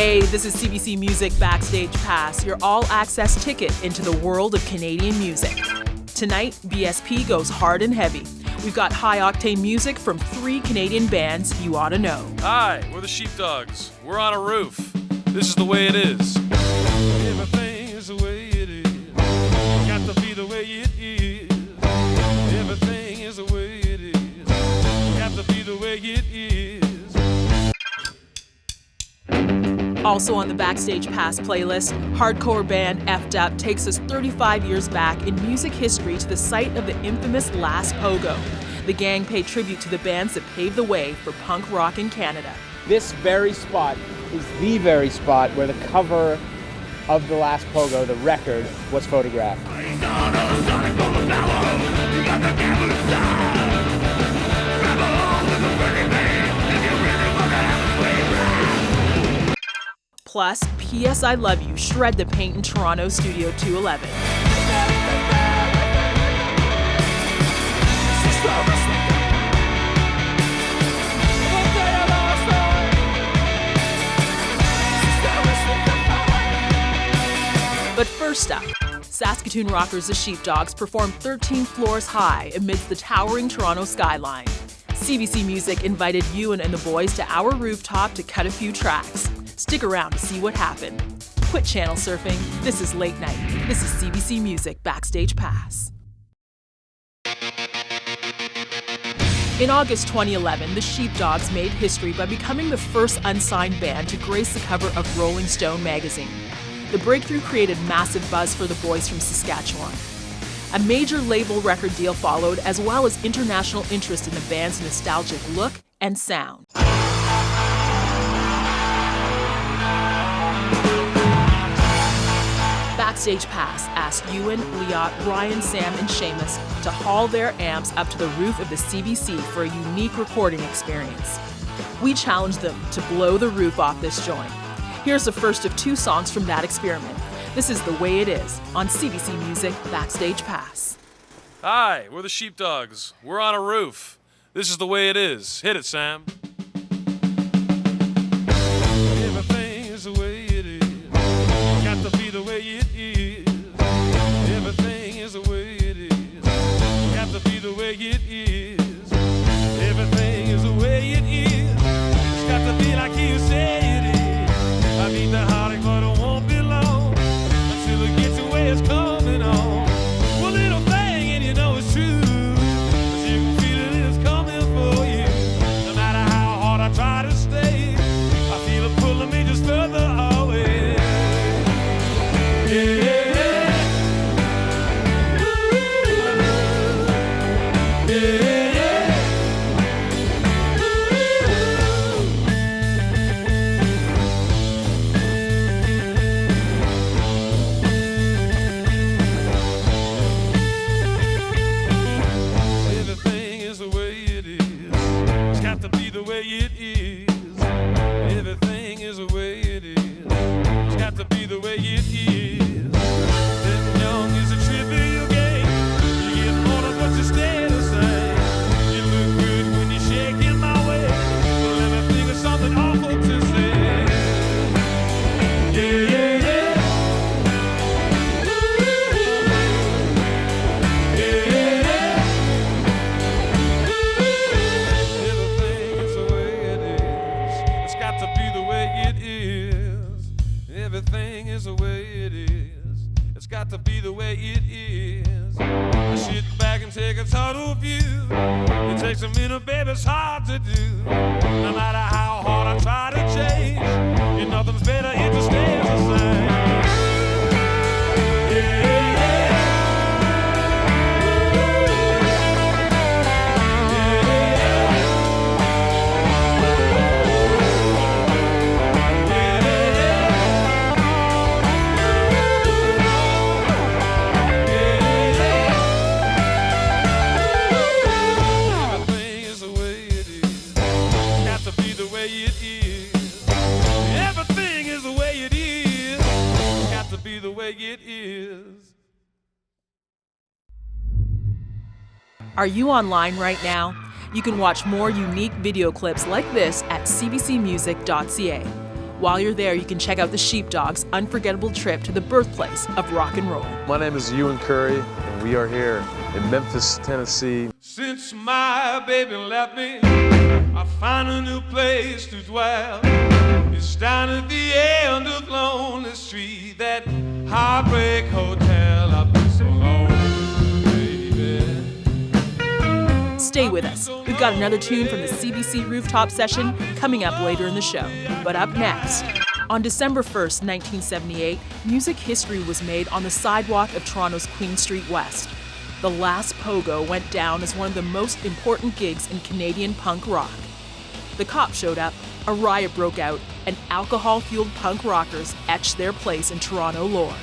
Hey, this is CBC Music Backstage Pass, your all-access ticket into the world of Canadian music. Tonight, BSP goes hard and heavy. We've got high-octane music from 3 Canadian bands you ought to know. Hi, we're the Sheepdogs. We're on a roof. This is the way it is. Everything is the way it is. Got to be the way it is. Everything is the way it is. Got to be the way it is. Also on the Backstage Pass playlist, hardcore band F'd Up takes us 35 years back in music history to the site of the infamous Last Pogo. The gang paid tribute to the bands that paved the way for punk rock in Canada. This very spot is the very spot where the cover of the Last Pogo, the record, was photographed. Plus, PS I Love You shred the paint in Toronto Studio 211. But first up, Saskatoon rockers the Sheepdogs performed 13 floors high amidst the towering Toronto skyline. CBC Music invited Ewan and the boys to our rooftop to cut a few tracks. Stick around to see what happened. Quit channel surfing. This is Late Night. This is CBC Music Backstage Pass. In August 2011, the Sheepdogs made history by becoming the first unsigned band to grace the cover of Rolling Stone magazine. The breakthrough created massive buzz for the boys from Saskatchewan. A major label record deal followed, as well as international interest in the band's nostalgic look and sound. Backstage Pass asked Ewan, Liat, Ryan, Sam, and Seamus to haul their amps up to the roof of the CBC for a unique recording experience. We challenged them to blow the roof off this joint. Here's the first of 2 songs from that experiment. This is The Way It Is on CBC Music Backstage Pass. Hi, we're the Sheepdogs. We're on a roof. This is the way it is. Hit it, Sam. Everything is the way it is. Got to be the way it is. Everything is the way it is. Got to be the way it is. Everything is the way it is. It's got to be like you say it is. I mean the heartache, but it won't be long until it gets the way it's coming on. One little thing and you know it's true, 'cause you can feel it is coming for you. No matter how hard I try to stay, I feel it pulling me just further away. Yeah. Everything is the way it is. It's got to be the way it is. Everything is the way it is. It's got to be the way it is. Living young is a trivial game. You get older, but you stay the same. You look good when you're shaking my way. Well, let me think of something awful to say. Yeah, yeah, yeah. Everything is the way it is. It's got to be the way it is. Everything is the way it is. It's got to be the way it is. I sit back and take a total view. It takes a minute, baby, it's hard to do. No matter how hard I try to change, nothing's better, it just stays the same. Yeah, yeah. Everything is the way it is. Got to be the way it is. Everything is the way it is. Got to be the way it is. Are you online right now? You can watch more unique video clips like this at cbcmusic.ca. While you're there, you can check out the Sheepdogs' unforgettable trip to the birthplace of rock and roll. My name is Ewan Curry, and we are here in Memphis, Tennessee. Since my baby left me, I found a new place to dwell. It's down at the end of Lonely Street, that heartbreak hotel. I've been so long, baby. Stay with us. We've got another tune from the CBC Rooftop session coming up later in the show. But up next, on December 1st, 1978, music history was made on the sidewalk of Toronto's Queen Street West. The Last Pogo went down as one of the most important gigs in Canadian punk rock. The cops showed up, a riot broke out, and alcohol-fueled punk rockers etched their place in Toronto lore.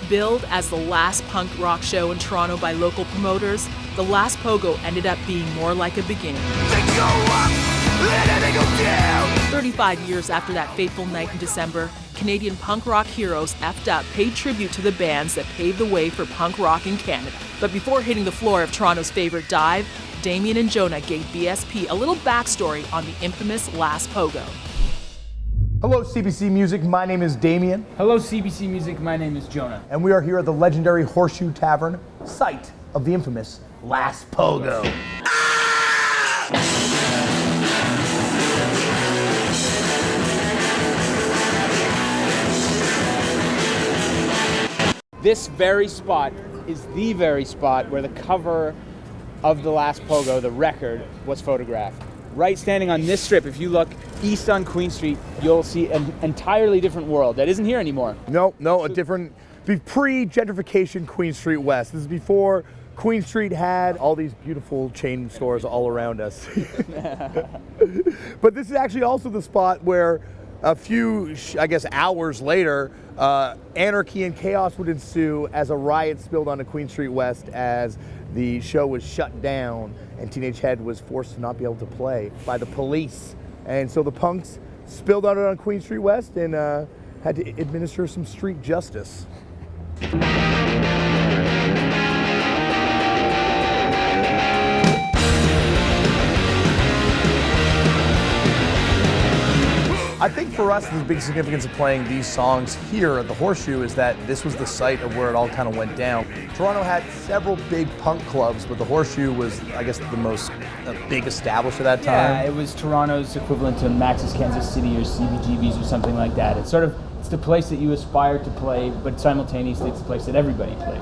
Billed as the last punk rock show in Toronto by local promoters, the Last Pogo ended up being more like a beginning. 35 years after that fateful night in December, Canadian punk rock heroes F'd Up paid tribute to the bands that paved the way for punk rock in Canada. But before hitting the floor of Toronto's favorite dive, Damien and Jonah gave BSP a little backstory on the infamous Last Pogo. Hello, CBC Music. My name is Damien. Hello, CBC Music. My name is Jonah. And we are here at the legendary Horseshoe Tavern, site of the infamous Last Pogo. This very spot is the very spot where the cover of the Last Pogo, the record, was photographed. Right standing on this strip, if you look east on Queen Street, you'll see an entirely different world that isn't here anymore. No, a different, pre-gentrification Queen Street West. This is before Queen Street had all these beautiful chain stores all around us. But this is actually also the spot where a few, hours later, anarchy and chaos would ensue as a riot spilled onto Queen Street West as the show was shut down and Teenage Head was forced to not be able to play by the police. And so the punks spilled out on Queen Street West and had to administer some street justice. I think for us, the big significance of playing these songs here at the Horseshoe is that this was the site of where it all kind of went down. Toronto had several big punk clubs, but the Horseshoe was, the most big established at that time. Yeah, it was Toronto's equivalent to Max's Kansas City or CBGB's or something like that. It's the place that you aspire to play, but simultaneously it's the place that everybody played.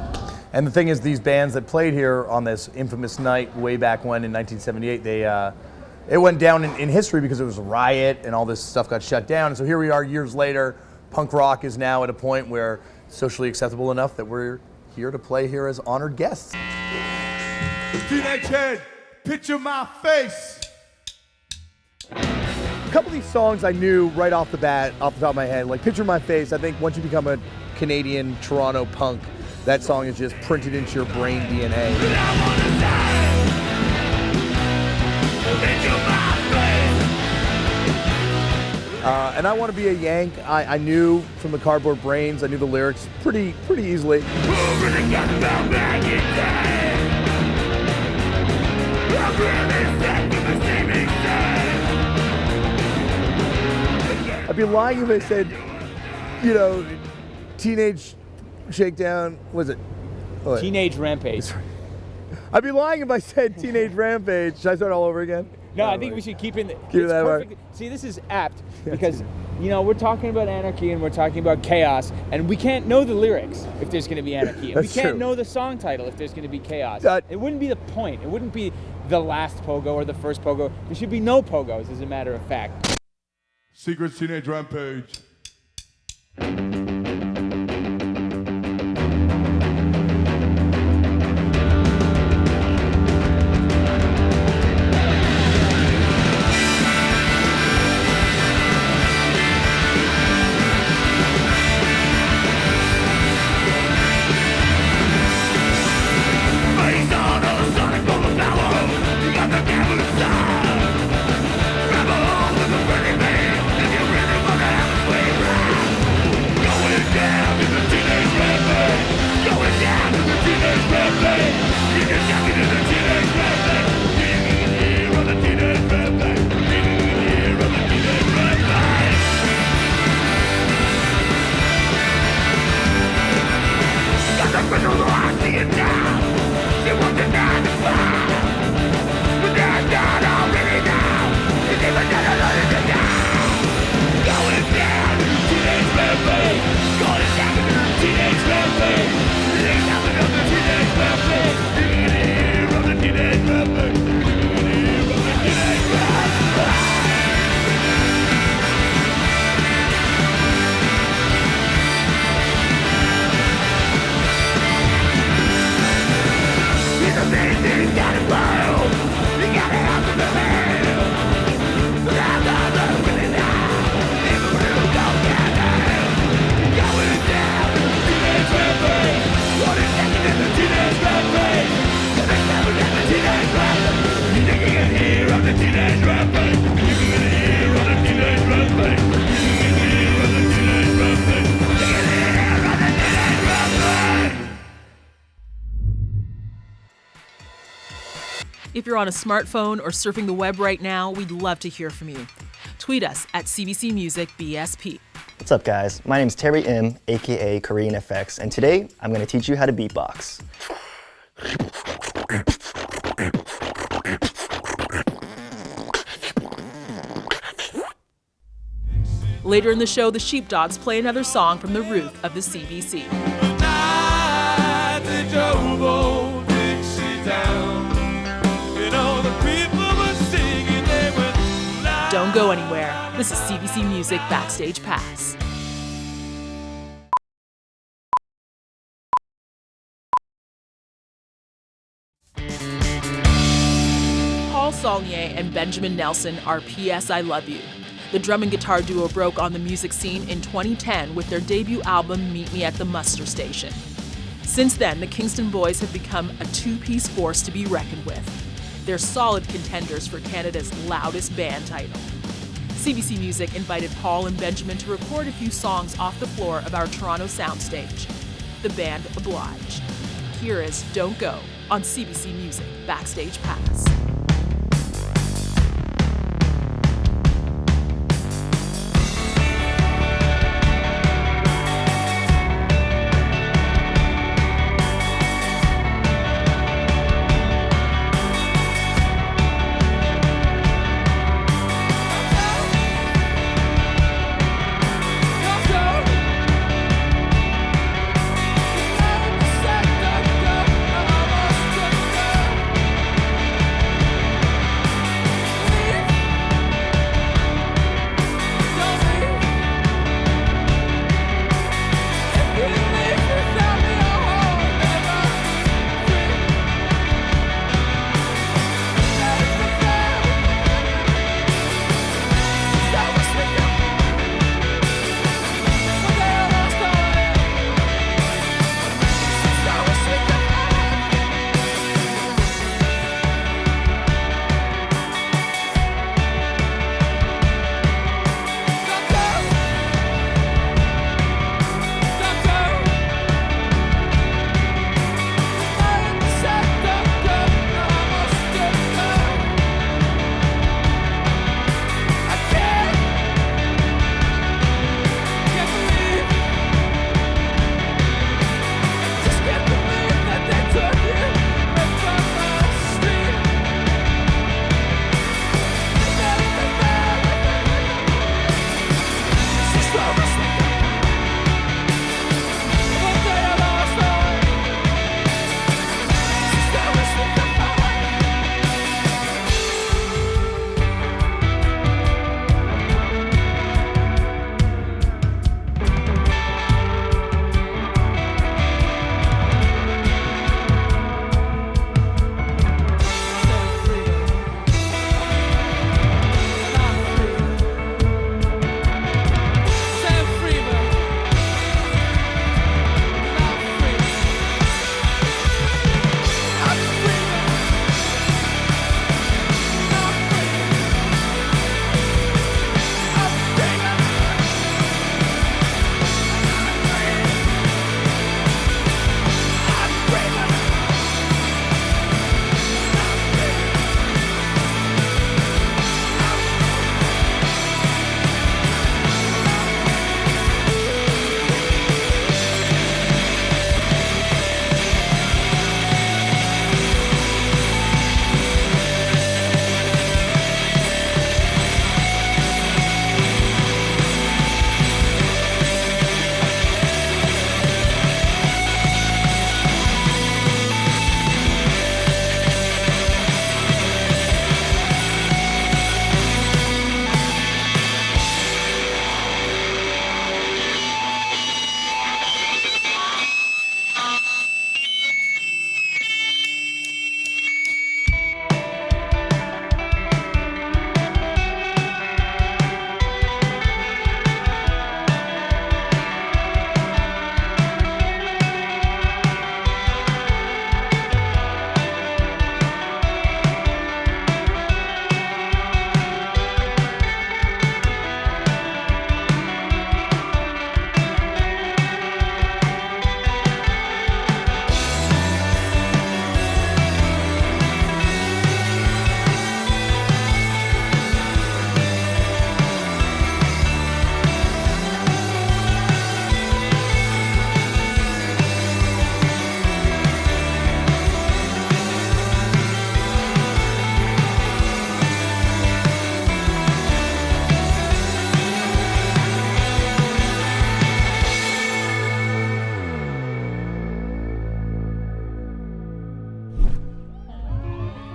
And the thing is, these bands that played here on this infamous night way back when in 1978, it went down in history because it was a riot and all this stuff got shut down. And so here we are years later. Punk rock is now at a point where it's socially acceptable enough that we're here to play here as honored guests. Teenage Head, picture my face. A couple of these songs I knew right off the bat, off the top of my head, like Picture My Face. I think once you become a Canadian Toronto punk, that song is just printed into your brain DNA. And I Want to Be a Yank, I knew from the Cardboard Brains, I knew the lyrics pretty easily. I'd be lying if I said, Teenage Shakedown, was it? Oh, Teenage Rampage. I'd be lying if I said Teenage Rampage. Should I start all over again? No, I think we should keep it Keep it that perfect. way. See, this is apt because, we're talking about anarchy and we're talking about chaos, and we can't know the lyrics if there's going to be anarchy. And we That's can't true. know the song title if there's going to be chaos. It wouldn't be the point. It wouldn't be the last pogo or the first pogo. There should be no pogos, as a matter of fact. Secret Teenage Rampage. If you're on a smartphone or surfing the web right now, we'd love to hear from you. Tweet us at CBC Music BSP. What's up, guys? My name's Terry Im, aka Korean FX, and today I'm going to teach you how to beatbox. Later in the show, the Sheepdogs play another song from the roof of the CBC. Don't go anywhere. This is CBC Music Backstage Pass. Paul Saulnier and Benjamin Nelson are PS I Love You. The drum and guitar duo broke on the music scene in 2010 with their debut album Meet Me at the Muster Station. Since then, the Kingston Boys have become a two-piece force to be reckoned with. They're solid contenders for Canada's loudest band title. CBC Music invited Paul and Benjamin to record a few songs off the floor of our Toronto soundstage. The band obliged. Here is Don't Go on CBC Music Backstage Pass.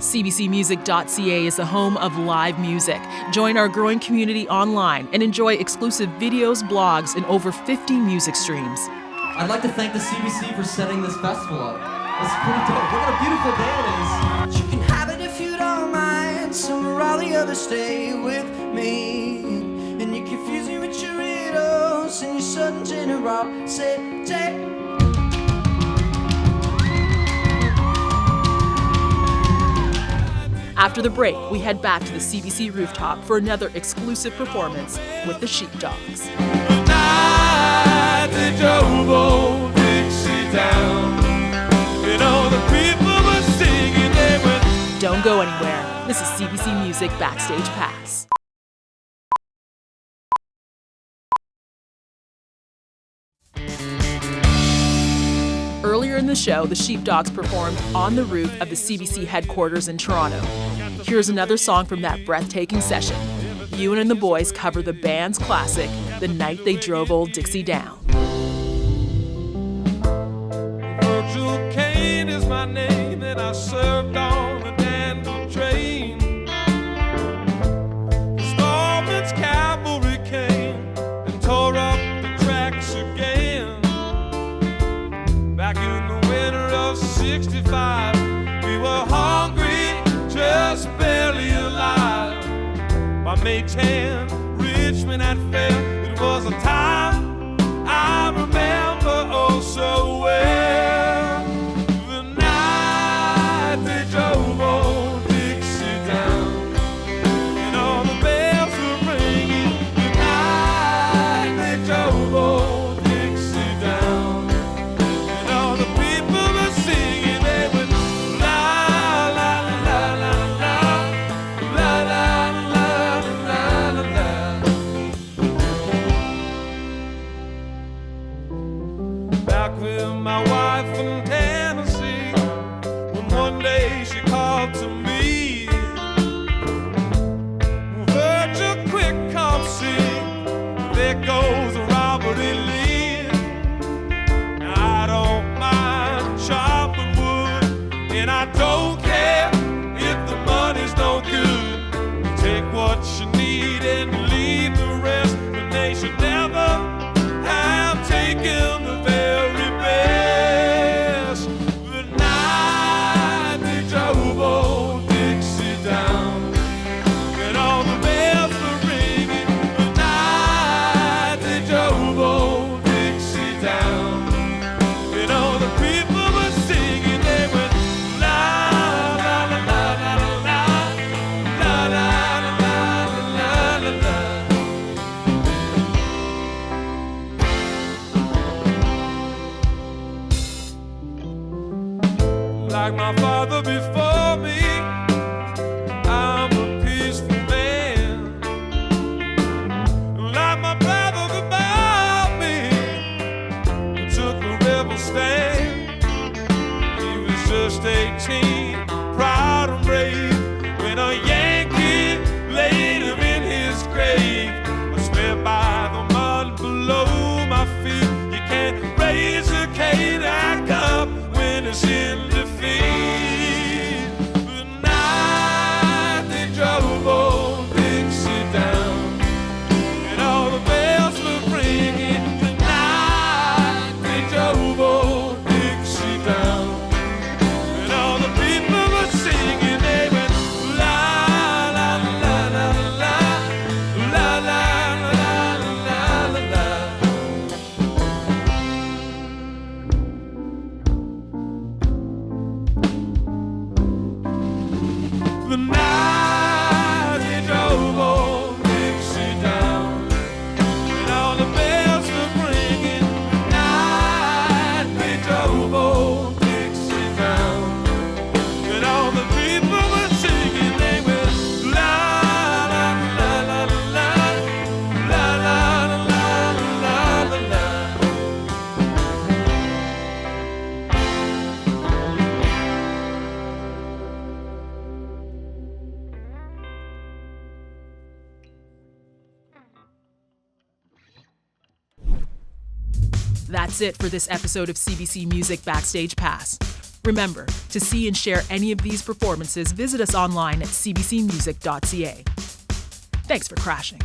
CBCmusic.ca is the home of live music. Join our growing community online and enjoy exclusive videos, blogs, and over 50 music streams. I'd like to thank the CBC for setting this festival up. It's pretty dope. Look what a beautiful day it is. You can have it if you don't mind. Somewhere or the other, stay with me. And you confuse me with your riddles and your sudden generosity. After the break, we head back to the CBC rooftop for another exclusive performance with the Sheepdogs. Don't go anywhere. This is CBC Music Backstage Pass. Earlier in the show, the Sheepdogs performed on the roof of the CBC headquarters in Toronto. Here's another song from that breathtaking session. Ewan and the boys cover the band's classic, The Night They Drove Old Dixie Down. Virgil Kane is my name, and I served on the Danville train. The Stormman's cavalry came and tore up the tracks again. Back in the winter of '65, we were hungry, just barely alive. By May 10, Richmond had fell. It was a time I remember oh so well. The night they drove old Dixie down, and all the bells were ringing. The night they drove old Dixie down, and all the people were singing. They went la la la la la la la la la la la. Back with my wife from Tennessee, when one day she called to me, Virgil, quick, come see, there goes Robert E. Lee. Now I don't mind chopping wood, and I don't care if the money's no good. Take what you need and leave the rest, but they should never have taken the very best. The night they drove old Dixie down, and all the bells were ringing. The night they drove old Dixie down, and all the people were singing. They went la la la la la la la la la la la la. Like my father before me, I'm a peaceful man. Like my brother before me, who took a rebel stand. He was just 18, proud and brave, when a Yankee laid him in his grave. I swear by the mud below my feet, you can't raise a K-Dac up when it's in defeat. The night they drove old Dixie down, and all the bells were ringing. The night they drove old Dixie down, and all the people were singing. They went la la la la la la la la la la la. The night they drove old Dixie down, and all the bells were ringing. The night they drove old Dixie down, and all the people were singing. They went la la la la la la la la la la la. That's it for this episode of CBC Music Backstage Pass. Remember, to see and share any of these performances, visit us online at cbcmusic.ca. Thanks for crashing.